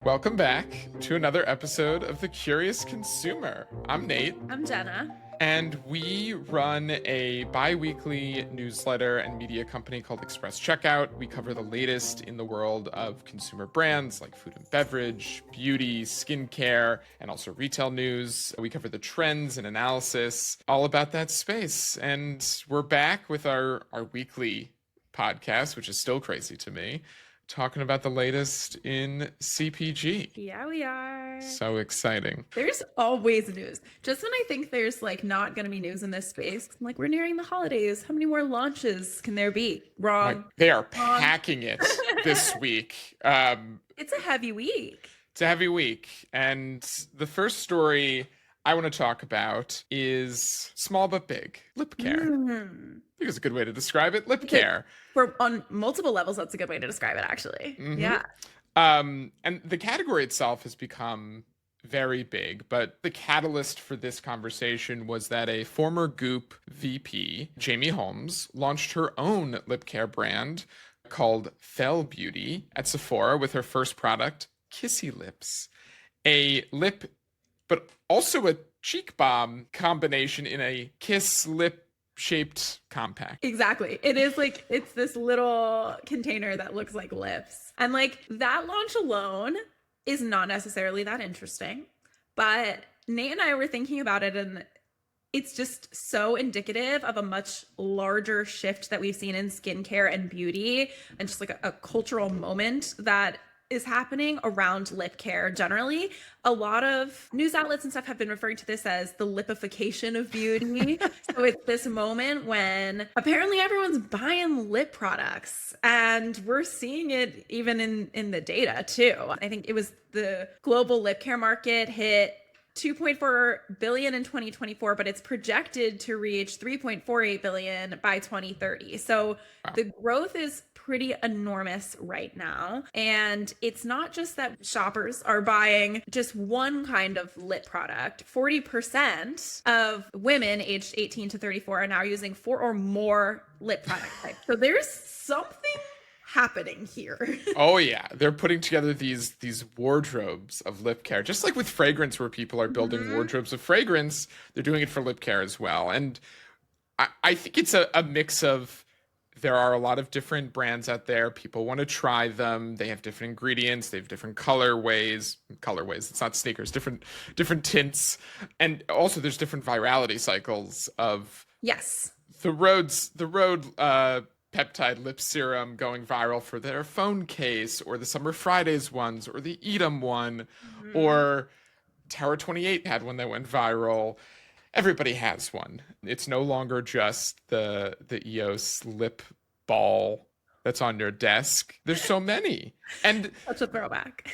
Welcome back to another episode of The Curious Consumer. I'm Nate. I'm Jenna. And we run a bi-weekly newsletter and media company called Express Checkout. We cover the latest in the world of consumer brands like food and beverage, beauty, skincare, and also retail news. We cover the trends and analysis, all about that space. And we're back with our weekly podcast, which is still crazy to me, talking about the latest in CPG. Yeah, we are. So exciting. There's always news. Just when I think there's not going to be news in this space, I'm like, we're nearing the holidays. How many more launches can there be? Wrong. They are packing it this week. It's a heavy week. It's a heavy week. And the first story I want to talk about is small but big. Lip care. I think it's a good way to describe it. Lip care. On multiple levels, that's a good way to describe it, actually. Yeah. And the category itself has become very big, but the catalyst for this conversation was that a former Goop VP, Jamie Holmes, launched her own lip care brand called Fell Beauty at Sephora with her first product, Kissy Lips. A lip, but also a cheek balm combination in a kiss lip shaped compact. Exactly. It is it's this little container that looks like lips. And that launch alone is not necessarily that interesting. But Nate and I were thinking about it, and it's just so indicative of a much larger shift that we've seen in skincare and beauty, and just a cultural moment that is happening around lip care generally. A lot of news outlets and stuff have been referring to this as the lipification of beauty. So it's this moment when apparently everyone's buying lip products, and we're seeing it even in the data too. I think it was the global lip care market hit $2.4 billion in 2024, but it's projected to reach $3.48 billion by 2030. So wow. The growth is pretty enormous right now. And it's not just that shoppers are buying just one kind of lip product. 40% of women aged 18 to 34 are now using 4 or more lip product types. So there's something happening here. Oh yeah, they're putting together these wardrobes of lip care, just like with fragrance, where people are building wardrobes of fragrance. They're doing it for lip care as well. And I think it's a mix of, there are a lot of different brands out there. People want to try them. They have different ingredients. They have different colorways. It's not sneakers. Different tints, and also there's different virality cycles of yes. The Rode peptide lip serum going viral for their phone case, or the Summer Fridays ones, or the Eat 'em one, or Tower 28 had one that went viral. Everybody has one. It's no longer just the EOS lip ball that's on your desk. There's so many. And that's a throwback.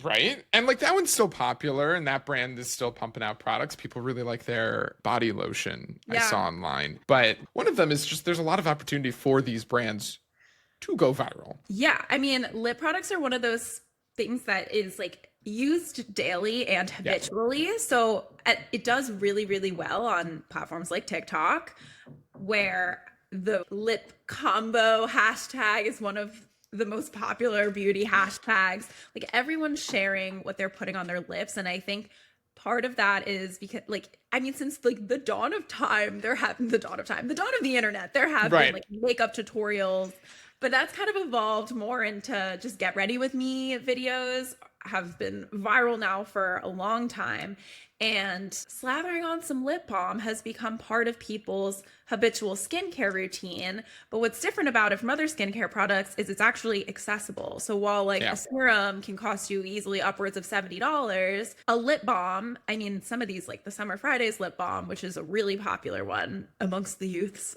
Right? And that one's still popular, and that brand is still pumping out products. People really like their body lotion, I saw online. But one of them is just, there's a lot of opportunity for these brands to go viral. Yeah. I mean, lip products are one of those things that is used daily and habitually. Yeah. So it does really, really well on platforms like TikTok, where the lip combo hashtag is one of the most popular beauty hashtags. Everyone's sharing what they're putting on their lips. And I think part of that is because since the dawn of the internet, there have been makeup tutorials, but that's kind of evolved more into just get ready with me videos, have been viral now for a long time. And slathering on some lip balm has become part of people's habitual skincare routine. But what's different about it from other skincare products is it's actually accessible. So while a serum can cost you easily upwards of $70, a lip balm, some of these, the Summer Fridays lip balm, which is a really popular one amongst the youths,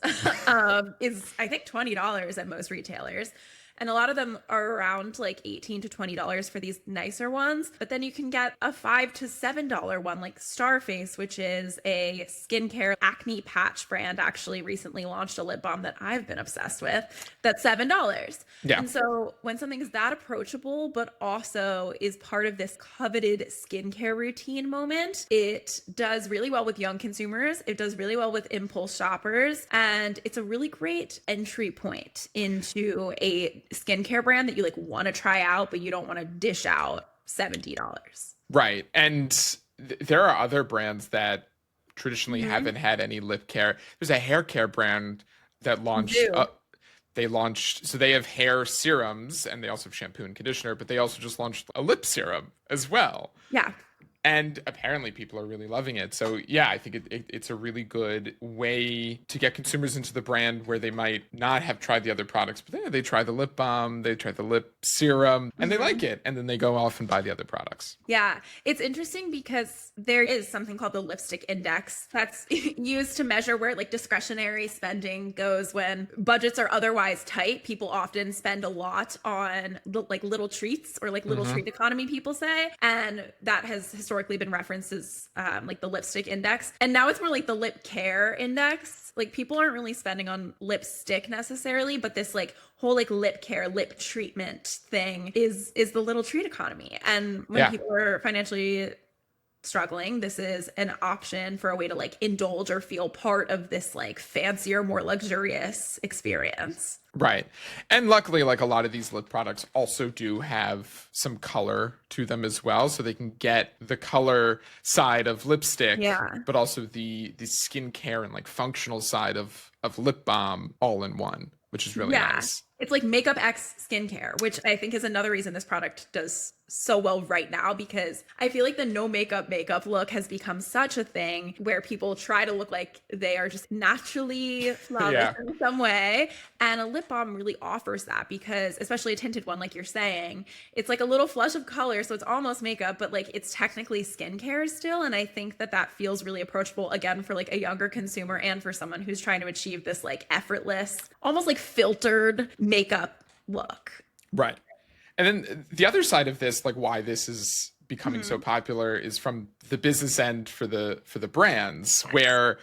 is I think $20 at most retailers. And a lot of them are around $18 to $20 for these nicer ones. But then you can get a $5 to $7 one like Starface, which is a skincare acne patch brand, actually recently launched a lip balm that I've been obsessed with. That's $7. Yeah. And so when something is that approachable, but also is part of this coveted skincare routine moment, it does really well with young consumers. It does really well with impulse shoppers. And it's a really great entry point into a skincare brand that you want to try out, but you don't want to dish out $70. Right. And there are other brands that traditionally Mm-hmm. haven't had any lip care. There's a hair care brand that launched Do. they launched, so they have hair serums and they also have shampoo and conditioner, but they also just launched a lip serum as well. Yeah. And apparently people are really loving it. So yeah, I think it's a really good way to get consumers into the brand where they might not have tried the other products, but they try the lip balm, they try the lip serum, and they Mm-hmm. like it. And then they go off and buy the other products. Yeah, it's interesting because there is something called the lipstick index that's used to measure where like discretionary spending goes when budgets are otherwise tight. People often spend a lot on like little treats or like little Hmm. treat economy, people say. And that has historically been referenced as like the lipstick index. And now it's more like the lip care index. Like people aren't really spending on lipstick necessarily, but this like whole like lip care, lip treatment thing is the little treat economy. And when Yeah. people are financially struggling, this is an option for a way to like indulge or feel part of this like fancier, more luxurious experience. Right. And luckily, like a lot of these lip products also do have some color to them as well. So they can get the color side of lipstick, Yeah. but also the skincare and like functional side of lip balm all in one, which is really Yeah. nice. It's like makeup X skincare, which I think is another reason this product does so well right now, because I feel like the no makeup look has become such a thing where people try to look like they are just naturally flawless Yeah. in some way. And a lip balm really offers that because, especially a tinted one, like you're saying, it's like a little flush of color. So it's almost makeup, but like it's technically skincare still. And I think that that feels really approachable again for like a younger consumer and for someone who's trying to achieve this like effortless, almost like filtered makeup look. Right. And then the other side of this, like why this is becoming so Mhm. popular, is from the business end for the brands, where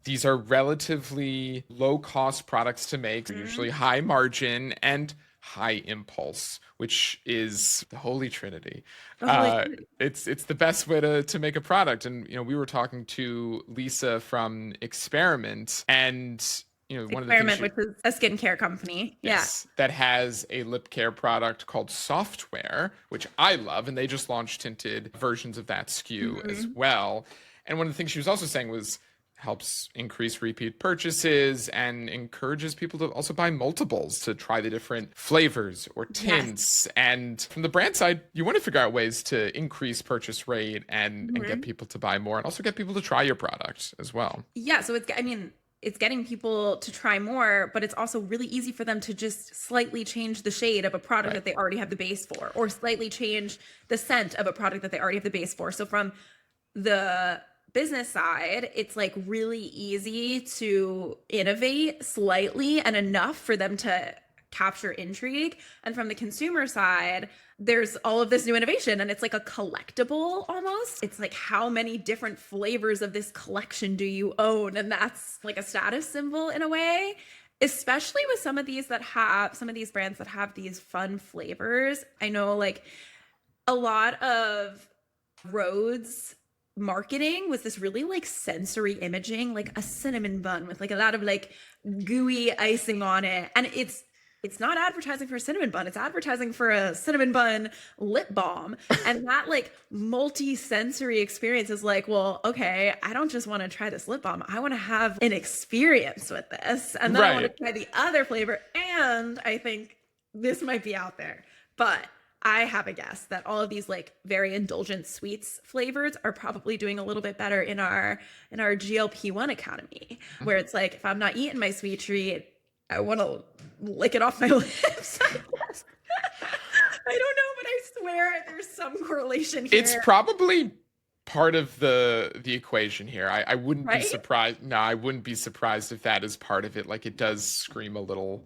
these are relatively low cost products to make, Mhm. usually high margin and high impulse, which is the holy trinity. The Holy Trinity. It's the best way to make a product. And we were talking to Lisa from Experiment, and one of the things Experiment, she which is a skincare company. Yeah. yes, that has a lip care product called Software, which I love, and they just launched tinted versions of that SKU as Mhm. well. And one of the things she was also saying was helps increase repeat purchases and encourages people to also buy multiples to try the different flavors or Yes. tints. And from the brand side, you want to figure out ways to increase purchase rate and get Mhm. people to buy more and also get people to try your product as well. Yeah. So I mean, it's getting people to try more, but it's also really easy for them to just slightly change the shade of a product Right. that they already have the base for, or slightly change the scent of a product that they already have the base for. So from the business side, it's like really easy to innovate slightly and enough for them to capture intrigue. And from the consumer side, there's all of this new innovation and it's like a collectible almost. It's like how many different flavors of this collection do you own? And that's like a status symbol in a way. Especially with some of these brands that have these fun flavors. I know like a lot of Rhodes marketing was this really like sensory imaging, like a cinnamon bun with like a lot of like gooey icing on it. And it's not advertising for a cinnamon bun, it's advertising for a cinnamon bun lip balm. And that like multi-sensory experience is like, well, okay, I don't just want to try this lip balm. I want to have an experience with this. And then I want Right. to try the other flavor. And I think this might be out there. But I have a guess that all of these like very indulgent sweets flavors are probably doing a little bit better in our GLP-1 economy, where it's like if I'm not eating my sweet treat, I want to lick it off my lips. I guess. I don't know, but I swear there's some correlation It's here, probably part of the equation here. I wouldn't be right? surprised. No, I wouldn't be surprised if that is part of it. Like it does scream a little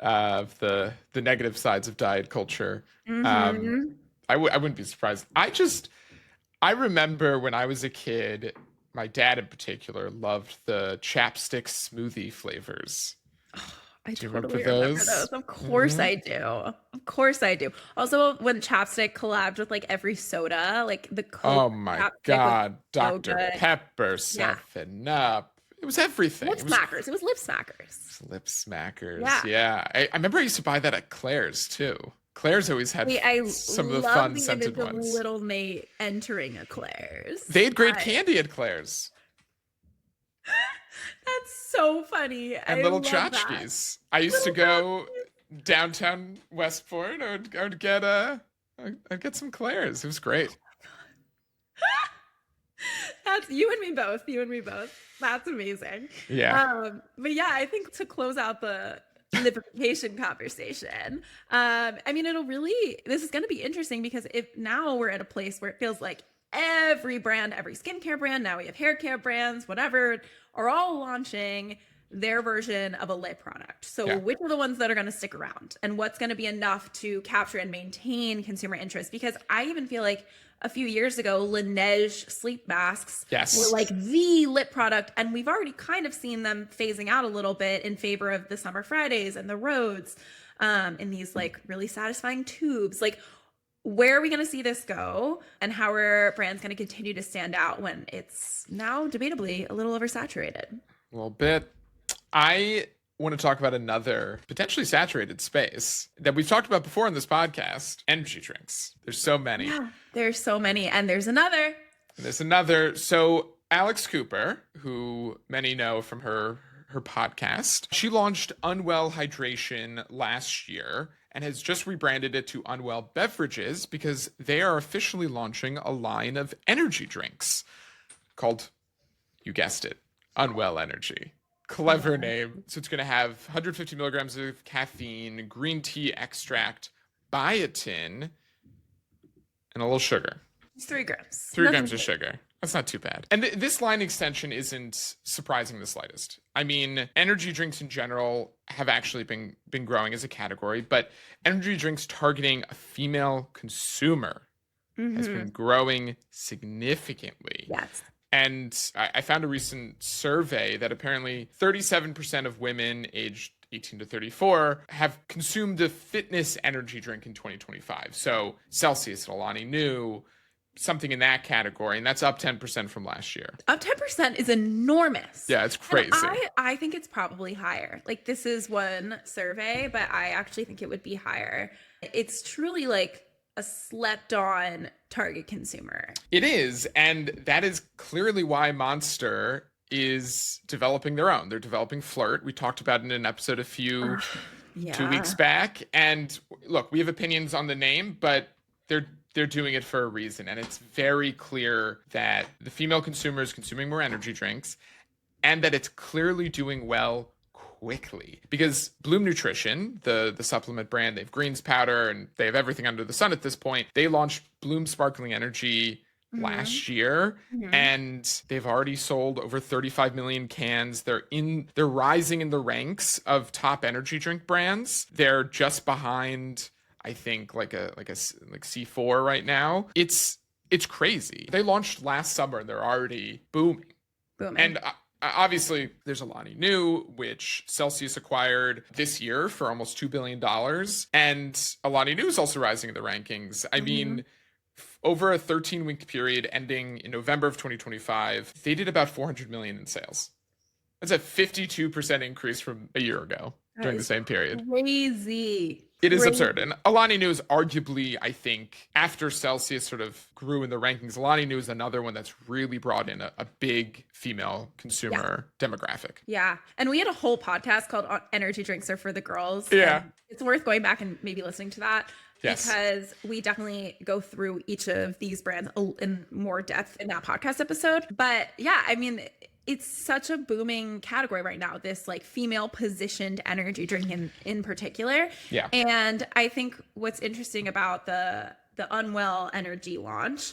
of the negative sides of diet culture. Um, Mm-hmm. I wouldn't be surprised. I remember when I was a kid, my dad in particular loved the chapstick smoothie flavors. I Do you remember totally remember those? those. Of course Hmm. I do. Of course I do. Also, when chapstick collabed with like every soda, like the Oh Coke my chapstick was God, so Dr. good. Pepper, Yeah. 7 Up. It was everything. Lip It was smackers. It was lip smackers. lip smackers. Yeah. Yeah. I remember I used to buy that at Claire's too. Claire's always had Wait, I some of the love fun the scented image of ones. little Nate entering a Claire's. They had great candy at Claire's. That's so funny. And I little love that. tchotchkes. I used to Little go downtown Westport. I would get some Claire's. It was great. That's you and me both. You and me both. That's amazing. Yeah. But yeah, I think to close out the lipification conversation, I mean, this is going to be interesting because if now we're at a place where it feels like every brand, every skincare brand, now we have hair care brands, whatever, are all launching their version of a lip product. So Yeah. which are the ones that are going to stick around and what's going to be enough to capture and maintain consumer interest? Because I even feel like a few years ago, Laneige sleep masks were like the lip product. And we've already kind of seen them phasing out a little bit in favor of the Summer Fridays and the Rhodes in these like really satisfying tubes. Like, where are we going to see this go? And how are brands going to continue to stand out when it's now debatably a little oversaturated? A little bit. I want to talk about another potentially saturated space that we've talked about before in this podcast, energy drinks. There's so many. Yeah, there's so many. And there's another. So Alex Cooper, who many know from her podcast, she launched Unwell Hydration last year and has just rebranded it to Unwell Beverages because they are officially launching a line of energy drinks called, you guessed it, Unwell Energy. Clever name. So it's going to have 150 milligrams of caffeine, green tea extract, biotin, and a little sugar. It's 3 grams. 3 grams of sugar. That's not too bad. And this line extension isn't surprising the slightest. I mean, energy drinks in general have actually been growing as a category, but energy drinks targeting a female consumer has been growing significantly. Yes. And I found a recent survey that apparently 37% of women aged 18 to 34 have consumed a fitness energy drink in 2025. So Celsius and Alani Nu, something in that category, and that's up 10% from last year. Up 10% is enormous. Yeah, it's crazy. And I think it's probably higher. Like, this is one survey, but I actually think it would be higher. It's truly like a slept on target consumer. It is, and that is clearly why Monster is developing their own. They're developing Flirt. We talked about it in an episode 2 weeks back. And look, we have opinions on the name, but they're doing it for a reason. And it's very clear that the female consumer is consuming more energy drinks and that it's clearly doing well quickly. Because Bloom Nutrition, the supplement brand, they have greens powder and they have everything under the sun at this point. They launched Bloom Sparkling Energy last year and they've already sold over 35 million cans. They're rising in the ranks of top energy drink brands. They're just behind, I think, like C4 right now. It's crazy. They launched last summer and they're already booming. And obviously, there's Alani Nu, which Celsius acquired this year for almost $2 billion. And Alani Nu is also rising in the rankings. I mean, over a 13-week period ending in November of 2025, they did about 400 million in sales. That's a 52% increase from a year ago during the same period. Crazy. It is absurd. And Alani Nu is arguably, I think, after Celsius sort of grew in the rankings, Alani Nu is another one that's really brought in a big female consumer demographic. Yeah. And we had a whole podcast called Energy Drinks Are for the Girls. Yeah. It's worth going back and maybe listening to that. Yes. Because we definitely go through each of these brands in more depth in that podcast episode. But yeah, I mean, it's such a booming category right now, this like female positioned energy drink in particular. Yeah. And I think what's interesting about the Unwell Energy launch,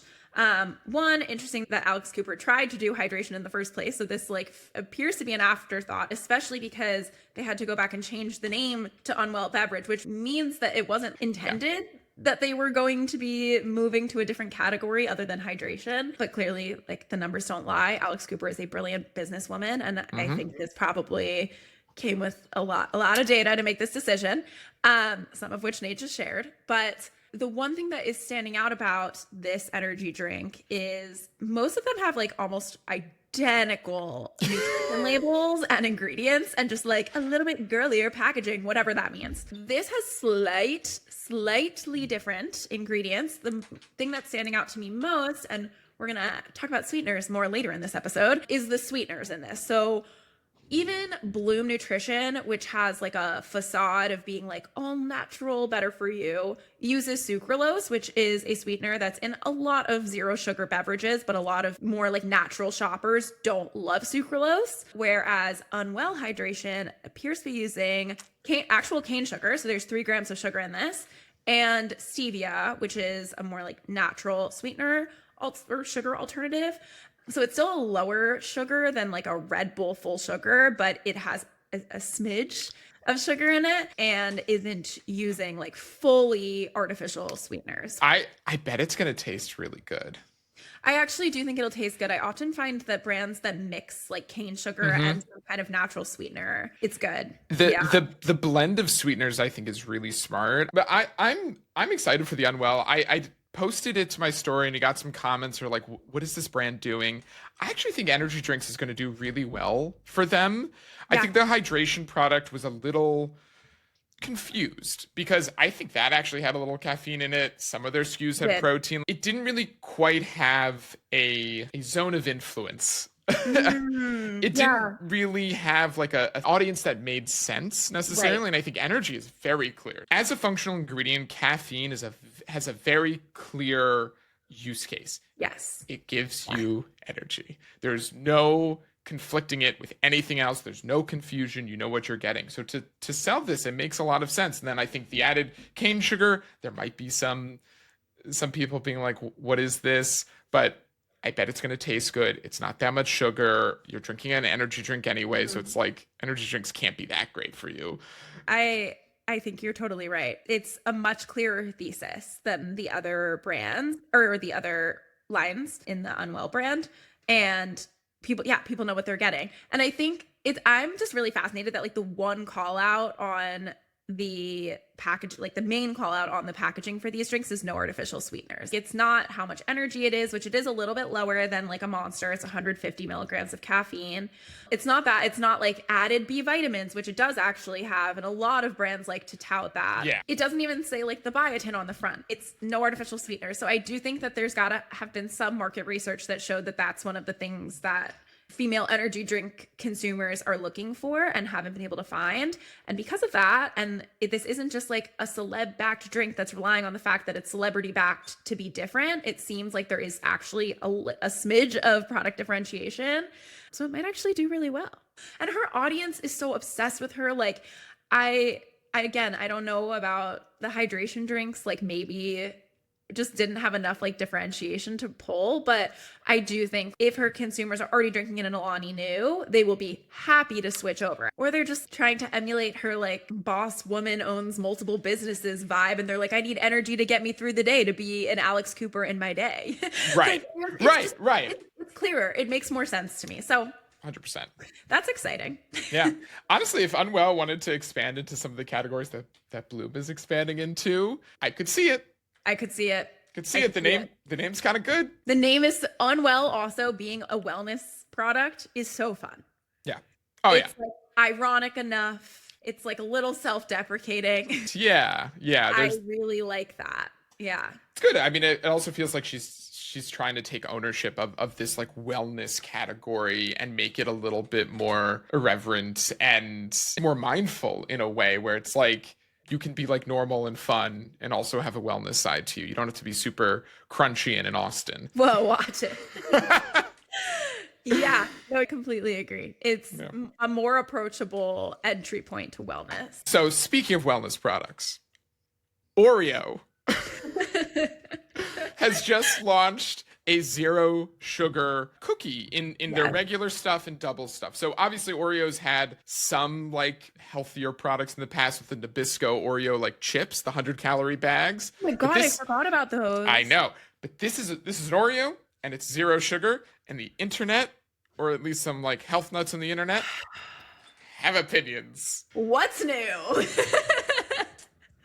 one, interesting that Alex Cooper tried to do hydration in the first place. So this like appears to be an afterthought, especially because they had to go back and change the name to Unwell Beverage, which means that it wasn't intended that they were going to be moving to a different category other than hydration. But clearly, like, the numbers don't lie. Alex Cooper is a brilliant businesswoman, and I think this probably came with a lot of data to make this decision, some of which Nate just shared. But the one thing that is standing out about this energy drink is most of them have like almost identical nutrition labels and ingredients and just like a little bit girlier packaging, whatever that means. This has slightly different ingredients. The thing that's standing out to me most, and we're gonna talk about sweeteners more later in this episode, is the sweeteners in this. So even Bloom Nutrition, which has like a facade of being like all natural, better for you, uses sucralose, which is a sweetener that's in a lot of zero sugar beverages, but a lot of more like natural shoppers don't love sucralose. Whereas Unwell Hydration appears to be using actual cane sugar. So there's 3 grams of sugar in this, and stevia, which is a more like natural sweetener or sugar alternative. So it's still a lower sugar than like a Red Bull full sugar, but it has a smidge of sugar in it and isn't using like fully artificial sweeteners. I bet it's going to taste really good. I actually do think it'll taste good. I often find that brands that mix like cane sugar and some kind of natural sweetener, it's good. The blend of sweeteners I think is really smart. But I'm excited for the Unwell. I posted it to my story and you got some comments or like, what is this brand doing? I actually think energy drinks is going to do really well for them. Yeah. I think the hydration product was a little confused because I think that actually had a little caffeine in it. Some of their SKUs had protein. It didn't really quite have a zone of influence. It didn't really have like an audience that made sense necessarily. And I think energy is very clear. As a functional ingredient, caffeine has a very clear use case. Yes. It gives you energy. There's no conflicting it with anything else. There's no confusion. You know what you're getting. So to sell this, it makes a lot of sense. And then I think the added cane sugar, there might be some people being like, what is this? But I bet it's going to taste good. It's not that much sugar. You're drinking an energy drink anyway. So it's like energy drinks can't be that great for you. I think you're totally right. It's a much clearer thesis than the other brands or the other lines in the Unwell brand. And people know what they're getting. And I think I'm just really fascinated that like the one call out on the package, like the main call out on the packaging for these drinks is no artificial sweeteners. It's not how much energy it is, which it is a little bit lower than like a Monster. It's 150 milligrams of caffeine. It's not that. It's not like added B vitamins, which it does actually have. And a lot of brands like to tout that. Yeah. It doesn't even say like the biotin on the front. It's no artificial sweeteners. So I do think that there's gotta have been some market research that showed that that's one of the things that female energy drink consumers are looking for and haven't been able to find. And because of that, and this isn't just like a celeb-backed drink that's relying on the fact that it's celebrity-backed to be different. It seems like there is actually a smidge of product differentiation. So it might actually do really well. And her audience is so obsessed with her. Like, I don't know about the hydration drinks. Like maybe just didn't have enough like differentiation to pull, but I do think if her consumers are already drinking it in Alani Nu, they will be happy to switch over. Or they're just trying to emulate her like boss woman owns multiple businesses vibe, and they're like, I need energy to get me through the day to be an Alex Cooper in my day. Right. Right. It's clearer. It makes more sense to me. So 100%. That's exciting. Yeah. Honestly, if Unwell wanted to expand into some of the categories that Bloom is expanding into, I could see it. I could see it. The name's kind of good. The name is Unwell. Also being a wellness product is so fun. Yeah. It's like ironic enough. It's like a little self-deprecating. Yeah. I really like that. Yeah. It's good. I mean, it also feels like she's trying to take ownership of this like wellness category and make it a little bit more irreverent and more mindful in a way where it's like, you can be like normal and fun and also have a wellness side to you. You don't have to be super crunchy and in Austin. Whoa, watch it. Yeah, no, I completely agree. It's a more approachable entry point to wellness. So speaking of wellness products, Oreo has just launched a zero sugar cookie in their regular stuff and double stuff. So obviously Oreo's had some like healthier products in the past with the Nabisco Oreo like chips, the 100-calorie bags. Oh my God, I forgot about those. I know. But this is an Oreo and it's zero sugar, and the internet, or at least some like health nuts on the internet, have opinions. What's new?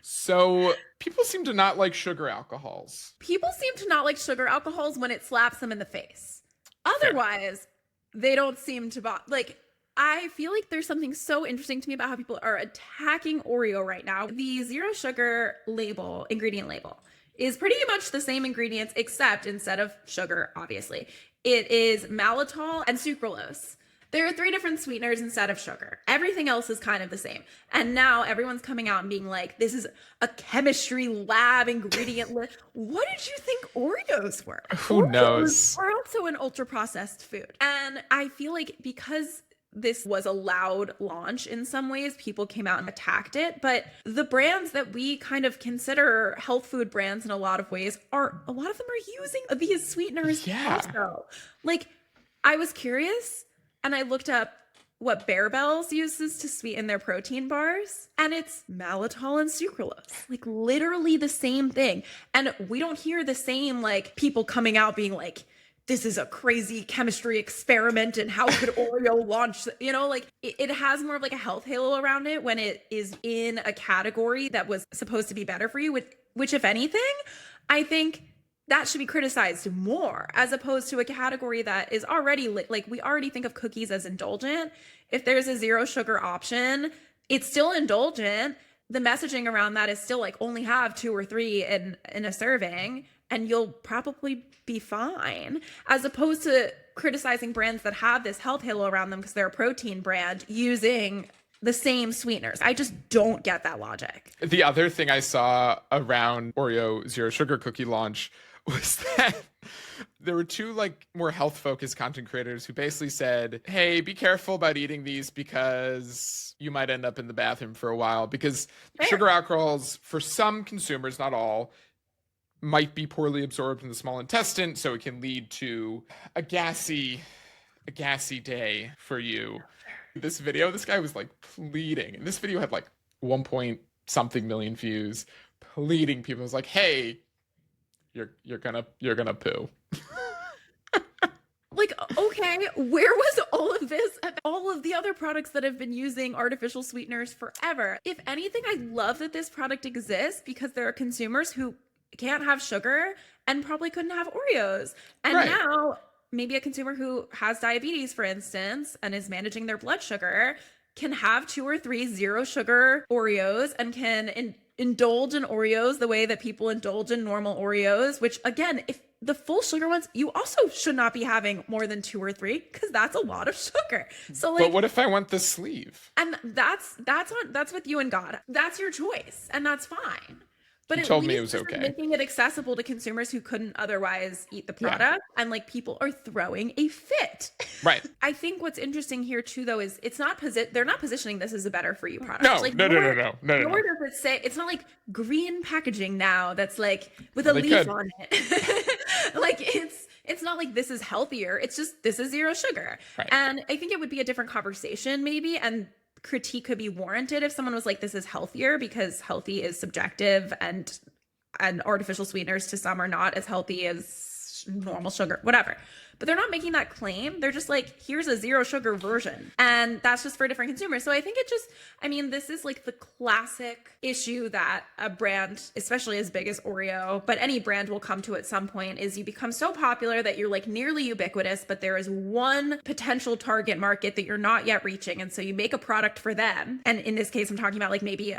So people seem to not like sugar alcohols. People seem to not like sugar alcohols when it slaps them in the face. Otherwise, they don't seem to like, I feel like there's something so interesting to me about how people are attacking Oreo right now. The zero sugar label, ingredient label, is pretty much the same ingredients, except instead of sugar, obviously, it is maltitol and sucralose. There are 3 different sweeteners instead of sugar. Everything else is kind of the same. And now everyone's coming out and being like, this is a chemistry lab ingredient list. What did you think Oreos were? Who knows? Are also an ultra processed food. And I feel like because this was a loud launch in some ways, people came out and attacked it. But the brands that we kind of consider health food brands in a lot of ways a lot of them are using these sweeteners also. Like, I was curious and I looked up what Bear Bells uses to sweeten their protein bars, and it's maltitol and sucralose, like literally the same thing. And we don't hear the same like people coming out being like, this is a crazy chemistry experiment and how could Oreo launch, you know, like it has more of like a health halo around it when it is in a category that was supposed to be better for you, which if anything, I think that should be criticized more as opposed to a category that is already like we already think of cookies as indulgent. If there's a zero sugar option, it's still indulgent. The messaging around that is still like only have 2 or 3 in a serving and you'll probably be fine, as opposed to criticizing brands that have this health halo around them because they're a protein brand using the same sweeteners. I just don't get that logic. The other thing I saw around Oreo Zero Sugar cookie launch was that there were 2 like more health focused content creators who basically said, hey, be careful about eating these because you might end up in the bathroom for a while, because sugar alcohols for some consumers, not all, might be poorly absorbed in the small intestine, so it can lead to a gassy day for you. This video, this guy was like pleading, and this video had like 1 point something million views, pleading. People was like, hey, you're gonna poo. Like, okay, where was all of this? All of the other products that have been using artificial sweeteners forever. If anything, I love that this product exists because there are consumers who can't have sugar and probably couldn't have Oreos. And now maybe a consumer who has diabetes, for instance, and is managing their blood sugar can have 2 or 3 zero sugar Oreos and can indulge in Oreos the way that people indulge in normal Oreos, which again, if the full sugar ones, you also should not be having more than 2 or 3 because that's a lot of sugar. So like, but what if I want the sleeve? And that's with you and God. That's your choice, and that's fine. But you told me it was okay. Making it accessible to consumers who couldn't otherwise eat the product, and like people are throwing a fit. Right. I think what's interesting here too, though, is it's not they're not positioning this as a better for you product. No, like, no. Nor does it say, it's not like green packaging now that's like with a leaf on it. Like it's not like this is healthier. It's just this is zero sugar. Right. And I think it would be a different conversation maybe, and critique could be warranted if someone was like, this is healthier, because healthy is subjective and artificial sweeteners to some are not as healthy as normal sugar, whatever. But they're not making that claim. They're just like, here's a zero sugar version. And that's just for different consumers. So I think this is like the classic issue that a brand, especially as big as Oreo, but any brand will come to at some point, is you become so popular that you're like nearly ubiquitous, but there is one potential target market that you're not yet reaching. And so you make a product for them. And in this case, I'm talking about like maybe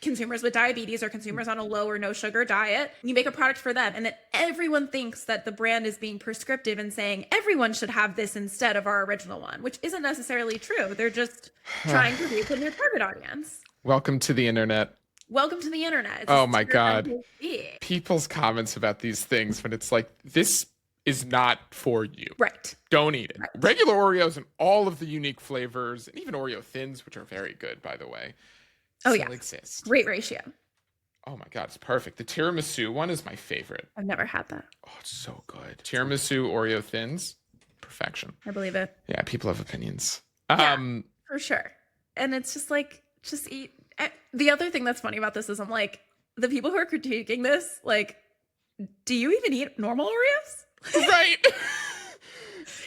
consumers with diabetes or consumers on a low or no sugar diet. You make a product for them, and then everyone thinks that the brand is being prescriptive and saying everyone should have this instead of our original one, which isn't necessarily true. They're just trying to reach their target audience. Welcome to the internet. Welcome to the internet. Oh my God. People's comments about these things when it's like, this is not for you. Right. Don't eat it. Right. Regular Oreos and all of the unique flavors, and even Oreo Thins, which are very good, by the way, still exist. Great ratio. Oh my God, it's perfect. The tiramisu one is my favorite. I've never had that. Oh, it's so good. Tiramisu Oreo Thins, perfection. I believe it. Yeah, people have opinions. Yeah, for sure. And it's just like, just eat. The other thing that's funny about this is I'm like, the people who are critiquing this, like, do you even eat normal Oreos? Right.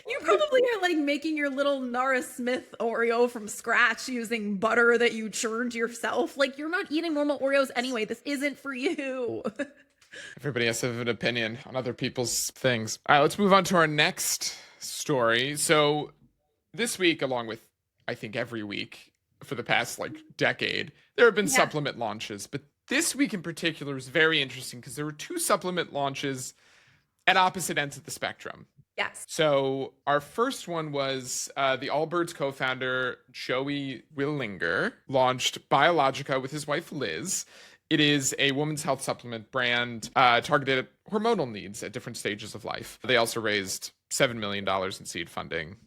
You probably are like making your little Nara Smith Oreo from scratch using butter that you churned yourself. Like, you're not eating normal Oreos anyway. This isn't for you. Everybody has to have an opinion on other people's things. All right, let's move on to our next story. So this week, along with I think every week for the past like decade, there have been Yeah. supplement launches. But this week in particular is very interesting because there were two supplement launches at opposite ends of the spectrum. Yes. So our first one was the Allbirds co-founder Joey Willinger launched Biologica with his wife Liz. It is a women's health supplement brand targeted at hormonal needs at different stages of life. They also raised $7 million in seed funding.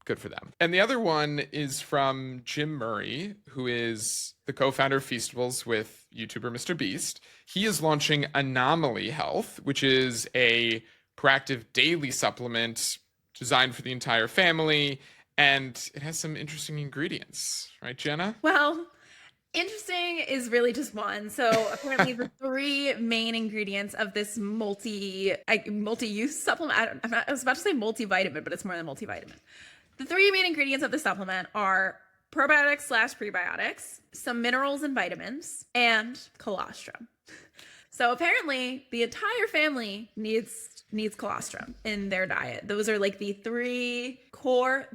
Good for them. And the other one is from Jim Murray, who is the co-founder of Feastables with YouTuber Mr. Beast. He is launching Anomaly Health, which is a proactive daily supplement designed for the entire family. And it has some interesting ingredients, right, Jenna? Well, interesting is really just one. So apparently the three main ingredients of this multi-use supplement, I was about to say multivitamin, but it's more than multivitamin. The three main ingredients of the supplement are probiotics/prebiotics, some minerals and vitamins, and colostrum. So apparently the entire family needs colostrum in their diet. Those are like the three core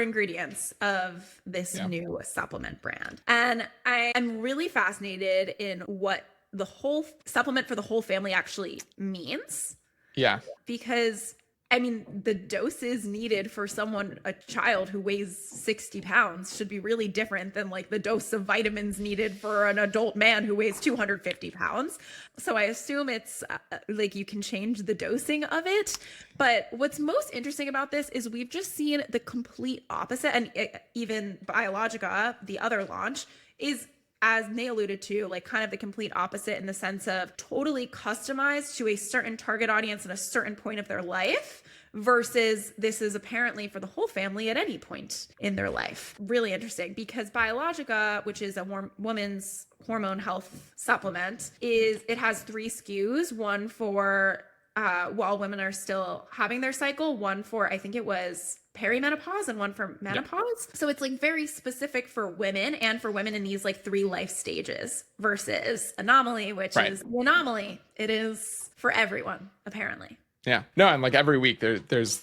ingredients of this new supplement brand. And I am really fascinated in what the whole supplement for the whole family actually means. Yeah. Because I mean, the doses needed for a child who weighs 60 pounds should be really different than like the dose of vitamins needed for an adult man who weighs 250 pounds. So I assume it's like you can change the dosing of it. But what's most interesting about this is we've just seen the complete opposite. And even Biologica, the other launch, is, as Nay alluded to, like kind of the complete opposite in the sense of totally customized to a certain target audience at a certain point of their life, versus this is apparently for the whole family at any point in their life. Really interesting, because Biologica, which is a woman's hormone health supplement, it has 3 SKUs, one for while women are still having their cycle, one for, I think it was perimenopause, and one for menopause. So it's like very specific for women, and for women in these like 3 life stages, versus Anomaly, which is the anomaly. It is for everyone, apparently. Yeah. No, and like every week there's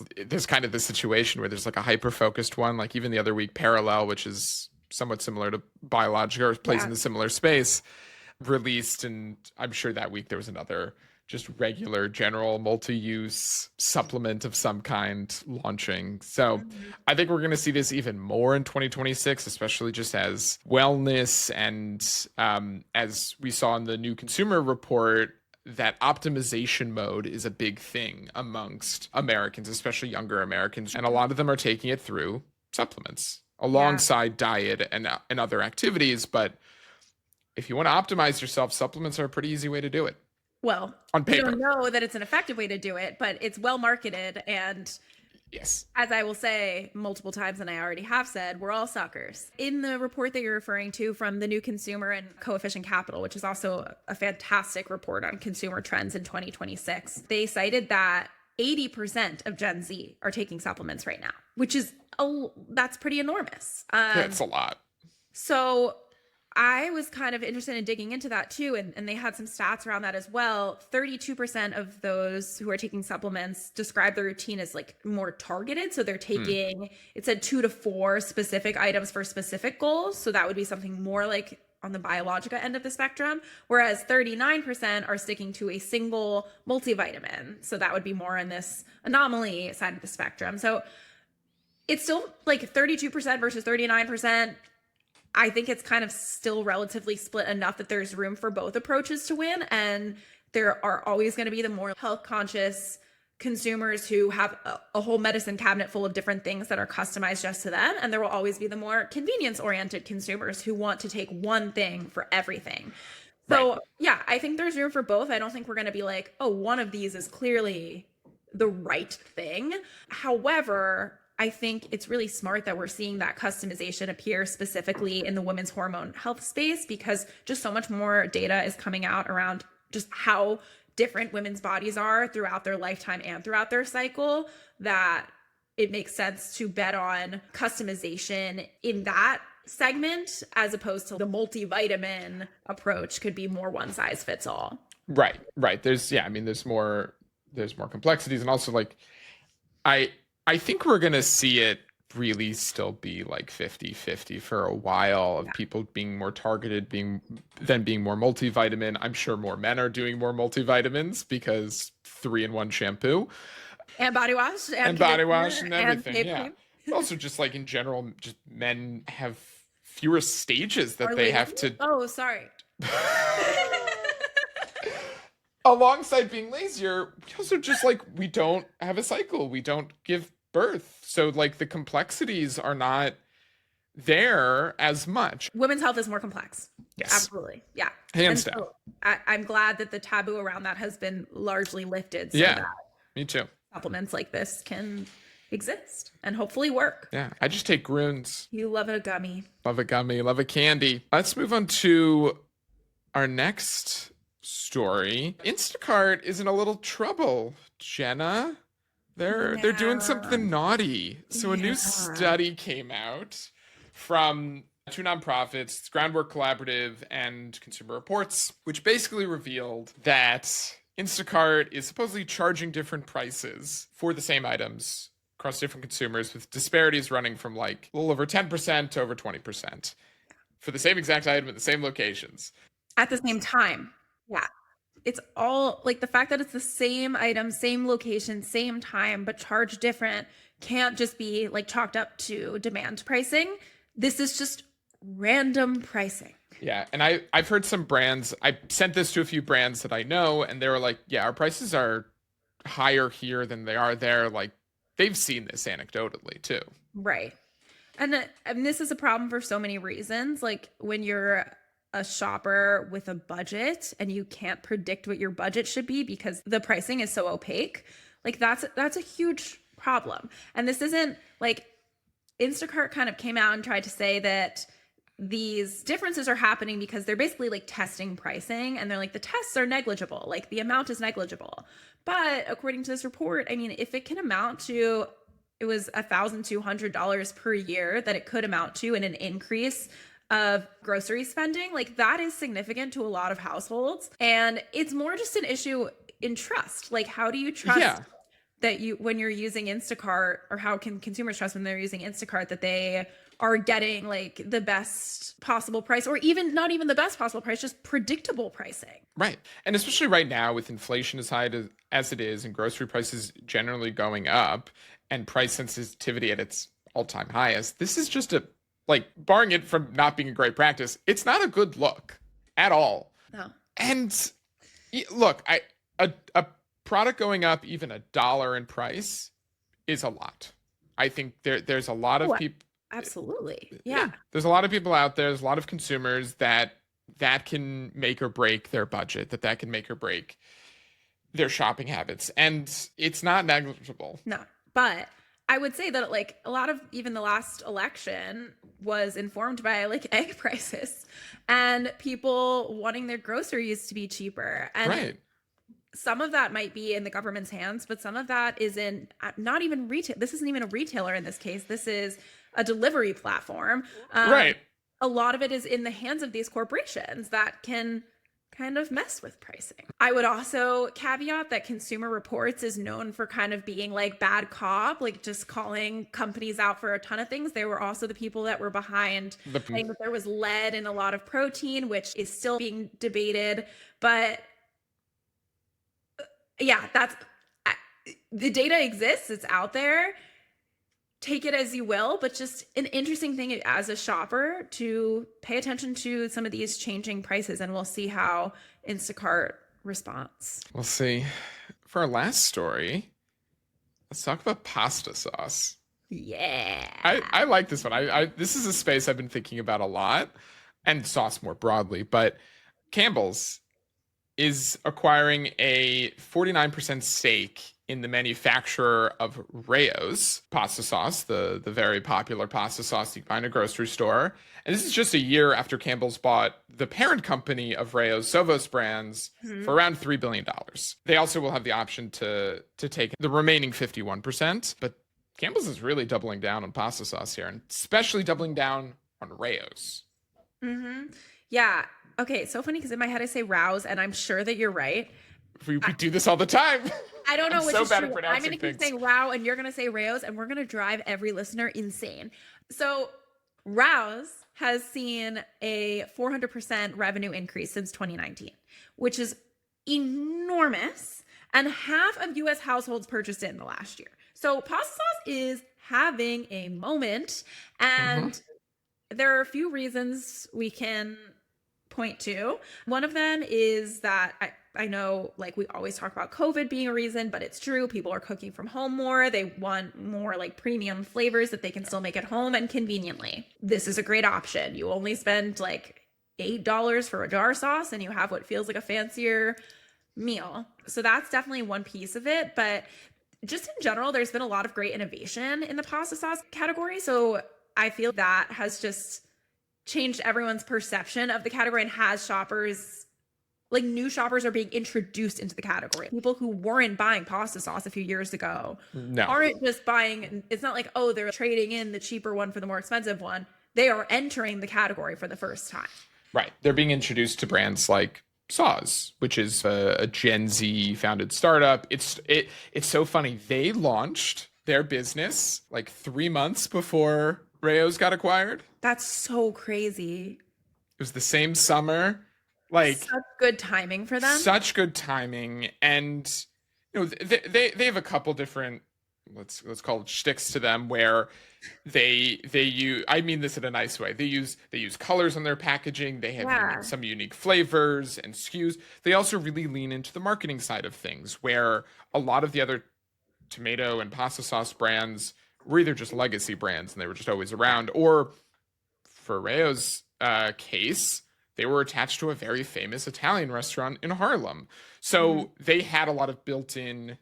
kind of this situation where there's like a hyper-focused one, like even the other week Parallel, which is somewhat similar to Biologica or plays in a similar space, released, and I'm sure that week there was another just regular general multi-use supplement of some kind launching. So I think we're going to see this even more in 2026, especially just as wellness and as we saw in the new consumer report, that optimization mode is a big thing amongst Americans, especially younger Americans. And a lot of them are taking it through supplements alongside diet and other activities. But if you want to optimize yourself, supplements are a pretty easy way to do it. Well, on paper. We don't know that it's an effective way to do it, but it's well marketed. And yes, as I will say multiple times, and I already have said, we're all suckers. In the report that you're referring to from the New Consumer and Coefficient Capital, which is also a fantastic report on consumer trends in 2026, they cited that 80% of Gen Z are taking supplements right now, which is, that's pretty enormous. That's a lot. So I was kind of interested in digging into that too, and they had some stats around that as well. 32% of those who are taking supplements describe their routine as like more targeted. So they're taking, it said 2 to 4 specific items for specific goals. So that would be something more like on the Biologica end of the spectrum, whereas 39% are sticking to a single multivitamin. So that would be more on this anomaly side of the spectrum. So it's still like 32% versus 39%. I think it's kind of still relatively split enough that there's room for both approaches to win. And there are always going to be the more health conscious consumers who have a whole medicine cabinet full of different things that are customized just to them. And there will always be the more convenience oriented consumers who want to take one thing for everything. So yeah, I think there's room for both. I don't think we're going to be like, oh, one of these is clearly the right thing. However, I think it's really smart that we're seeing that customization appear specifically in the women's hormone health space, because just so much more data is coming out around just how different women's bodies are throughout their lifetime and throughout their cycle, that it makes sense to bet on customization in that segment as opposed to the multivitamin approach could be more one size fits all. Right. There's more complexities, and also like I think we're gonna see it really still be like 50-50 for a while of Yeah. people being more targeted, being more multivitamin. I'm sure more men are doing more multivitamins because 3-in-1 shampoo And body wash and and body wash conditioner and and everything. face Yeah. cream. But also just like in general, just men have fewer stages that Or they lazy? have to Oh, sorry. alongside being lazier, we also just like we don't have a cycle. We don't give birth. So like the complexities are not there as much. Women's health is more complex. Yes. Absolutely. Yeah. And Hands down. so I'm glad that the taboo around that has been largely lifted so Yeah. that Me too. supplements like this can exist and hopefully work. Yeah. I just take Grunes. You love a gummy. Love a gummy, love a candy. Let's move on to our next story. Instacart is in a little trouble, Jenna. They're doing something naughty. So a new study came out from two nonprofits, Groundwork Collaborative and Consumer Reports, which basically revealed that Instacart is supposedly charging different prices for the same items across different consumers, with disparities running from like a little over 10% to over 20% for the same exact item at the same locations. At the same time. Yeah. It's all like the fact that it's the same item, same location, same time, but charged different can't just be like chalked up to demand pricing. This is just random pricing. Yeah, and I've heard some brands, I sent this to a few brands that I know, and they were like, yeah, our prices are higher here than they are there. Like they've seen this anecdotally too. Right. And this is a problem for so many reasons. Like when you're a shopper with a budget and you can't predict what your budget should be because the pricing is so opaque, like that's a huge problem. And this isn't like Instacart kind of came out and tried to say that these differences are happening because they're basically like testing pricing, and they're like the tests are negligible, like the amount is negligible. But according to this report, I mean, if it can amount to, it was $1,200 per year that it could amount to in an increase of grocery spending, like that is significant to a lot of households. And it's more just an issue in trust. Like, how do you trust that you, when you're using Instacart, or how can consumers trust when they're using Instacart that they are getting like the best possible price, or even not even the best possible price, just predictable pricing? Right. And especially right now with inflation as high as it is and grocery prices generally going up and price sensitivity at its all-time highest, this is just a, like, barring it from not being a great practice, it's not a good look at all. No. And look, a product going up even $1 in price is a lot. I think there's a lot of people. Absolutely. Yeah. There's a lot of people out there, there's a lot of consumers that can make or break their budget, that can make or break their shopping habits. And it's not negligible. No. But I would say that like a lot of even the last election was informed by like egg prices and people wanting their groceries to be cheaper. And right. Some of that might be in the government's hands, but some of that is in not even retail. This isn't even a retailer in this case. This is a delivery platform. Right. A lot of it is in the hands of these corporations that can kind of mess with pricing. I would also caveat that Consumer Reports is known for kind of being like bad cop, like just calling companies out for a ton of things. They were also the people that were behind saying that there was lead in a lot of protein, which is still being debated. But yeah, that's the data exists. It's out there. Take it as you will, but just an interesting thing as a shopper to pay attention to some of these changing prices, and we'll see how Instacart responds. We'll see. For our last story, let's talk about pasta sauce. Yeah. I like this one. This is a space I've been thinking about a lot, and sauce more broadly, but Campbell's is acquiring a 49% stake in the manufacturer of Rao's pasta sauce, the very popular pasta sauce you can find in a grocery store. And this is just a year after Campbell's bought the parent company of Rao's, Sovos Brands, for around $3 billion. They also will have the option to take the remaining 51%. But Campbell's is really doubling down on pasta sauce here, and especially doubling down on Rao's. Yeah. Okay, so funny because in my head I say Rouse, and I'm sure that you're right. We do this all the time. I don't know I'm which so is bad true. at I'm pronouncing going to keep things. saying Rao and you're going to say Raos, and we're going to drive every listener insane. So Rouse has seen a 400% revenue increase since 2019, which is enormous. And half of US households purchased it in the last year. So pasta sauce is having a moment. And there are a few reasons we can point to. One of them is that I know, like, we always talk about COVID being a reason, but it's true. People are cooking from home more. They want more like premium flavors that they can still make at home and conveniently. This is a great option. You only spend like $8 for a jar sauce and you have what feels like a fancier meal. So that's definitely one piece of it. But just in general, there's been a lot of great innovation in the pasta sauce category. So I feel that has just changed everyone's perception of the category and has shoppers, like new shoppers are being introduced into the category. People who weren't buying pasta sauce a few years ago aren't just buying, it's not like, oh, they're trading in the cheaper one for the more expensive one. They are entering the category for the first time. Right. They're being introduced to brands like Saws, which is a Gen Z founded startup. It's so funny. They launched their business like 3 months before Rayo's got acquired. That's so crazy. It was the same summer. Like, such good timing for them. Such good timing. And you know, they have a couple different, let's call it shticks to them, where they use, I mean this in a nice way, they use colors on their packaging. They have some unique flavors and SKUs. They also really lean into the marketing side of things, where a lot of the other tomato and pasta sauce brands were either just legacy brands and they were just always around, or for Rayo's case, they were attached to a very famous Italian restaurant in Harlem. So they had a lot of built-in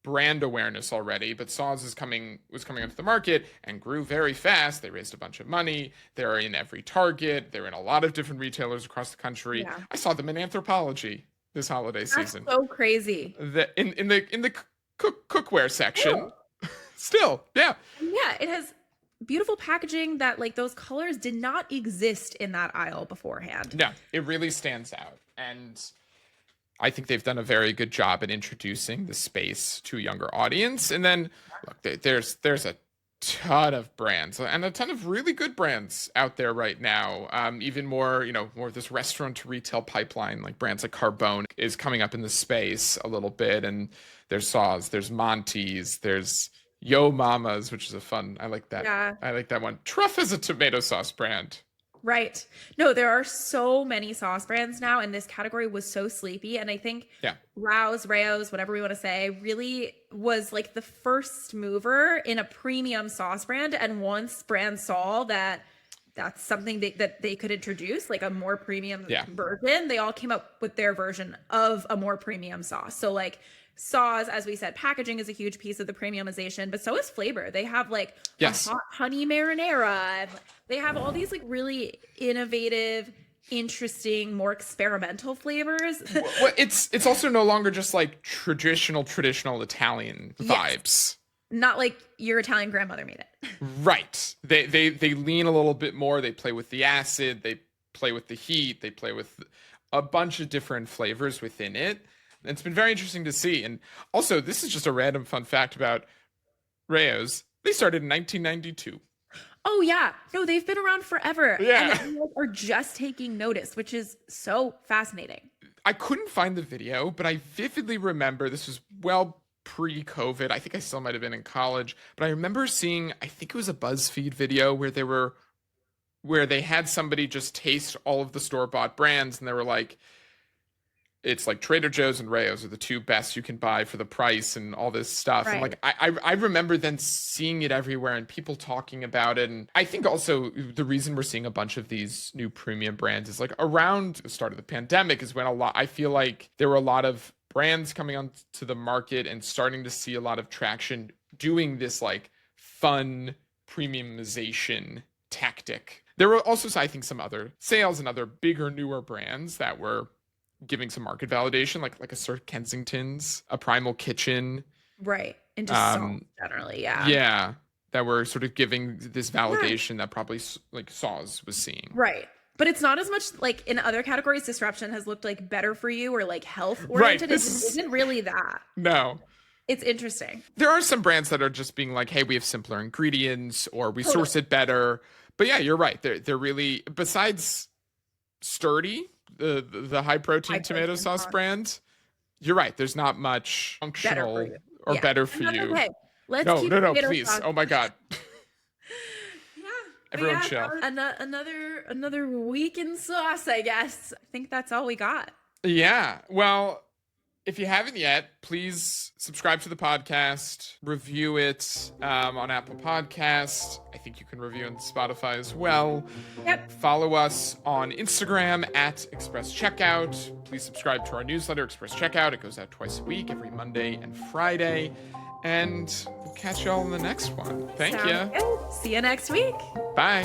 brand awareness already, but Saws was coming onto the market and grew very fast. They raised a bunch of money. They're in every Target. They're in a lot of different retailers across the country. Yeah. I saw them in Anthropologie this holiday season. That's so crazy. In the cookware section. Still, yeah. Yeah, it has beautiful packaging that, like, those colors did not exist in that aisle beforehand. No, it really stands out. And I think they've done a very good job at introducing the space to a younger audience. And then, look, there's a ton of brands and a ton of really good brands out there right now. Even more of this restaurant to retail pipeline, like brands like Carbone is coming up in the space a little bit. And there's Saws, there's Monty's, there's Yo Mama's, which is a fun, I like that. Yeah. I like that one. Truff is a tomato sauce brand. Right. No, there are so many sauce brands now, and this category was so sleepy. And I think Rao's, whatever we want to say, really was like the first mover in a premium sauce brand. And once brands saw that that's something that they could introduce, like a more premium version, they all came up with their version of a more premium sauce. So like Saws, as we said, packaging is a huge piece of the premiumization, but so is flavor. They have like a hot honey marinara. And they have all these like really innovative, interesting, more experimental flavors. Well, it's also no longer just like traditional Italian vibes. Not like your Italian grandmother made it. Right. They lean a little bit more. They play with the acid. They play with the heat. They play with a bunch of different flavors within it. It's been very interesting to see. And also, this is just a random fun fact about Rayo's. They started in 1992. Oh, yeah. No, they've been around forever. Yeah. And they are just taking notice, which is so fascinating. I couldn't find the video, but I vividly remember this was well pre-COVID. I think I still might have been in college. But I remember seeing, I think it was a BuzzFeed video where they had somebody just taste all of the store-bought brands. And they were like, it's like Trader Joe's and Rayo's are the two best you can buy for the price and all this stuff. Right. And like, I remember then seeing it everywhere and people talking about it. And I think also the reason we're seeing a bunch of these new premium brands is like around the start of the pandemic is when I feel like there were a lot of brands coming onto the market and starting to see a lot of traction doing this like fun premiumization tactic. There were also, I think, some other sales and other bigger, newer brands that were giving some market validation, like a Sir Kensington's, a Primal Kitchen. Right. And just salt generally, yeah. Yeah. That were sort of giving this validation that probably like Saws was seeing. Right. But it's not as much like in other categories, disruption has looked like better for you or like health oriented. Right. It isn't really that. No. It's interesting. There are some brands that are just being like, hey, we have simpler ingredients or we Totally. source it better. But yeah, you're right. They're really, besides Sturdy, the high protein tomato sauce brand, you're right. There's not much functional or better for you. Okay. Let's No, keep no, tomato please. sauce. Oh my God. Everyone Yeah, chill. Another week in sauce, I guess. I think that's all we got. Yeah. Well, if you haven't yet, please subscribe to the podcast, review it on Apple Podcasts. I think you can review on Spotify as well. Yep. Follow us on Instagram at Express Checkout. Please subscribe to our newsletter, Express Checkout. It goes out twice a week, every Monday and Friday. And we'll catch you all in the next one. Thank you. See you next week. Bye.